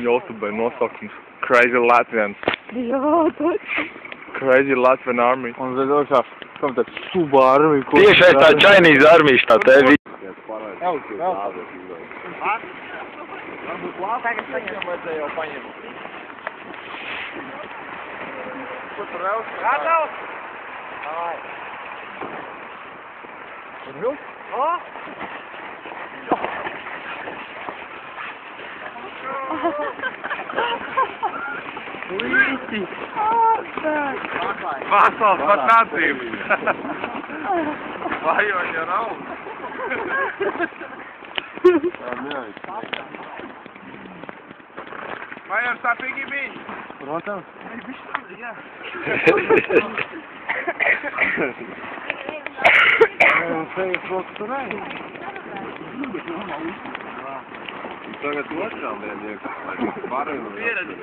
YouTube nosaukums Crazy Latvians. Jā, taču. Crazy Latvian Army. Un zaļošā, kam tad suba armija? Tiešais tā Chinese armija tā tevi. Varbūt Latvijas saņem vajadzēja jau paņemt. Ko tur raus? Gatavs? Ai. Tur vilks? O! Līķi! Pasaules pat nācības! Vajoņa raud! Vai ar sapīgi bija? Protams. Jā. Tagad otrām vieniem, lai pārēju. Pieredzi.